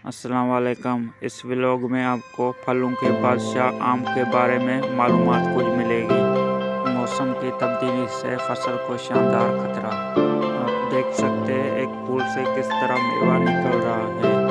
अस्सलाम वालेकुम। इस व्लॉग में आपको फलों के बादशाह आम के बारे में मालूमात कुछ मिलेगी। मौसम की तब्दीली से फसल को शानदार खतरा। आप देख सकते हैं एक फूल से किस तरह मेवा निकल रहा है।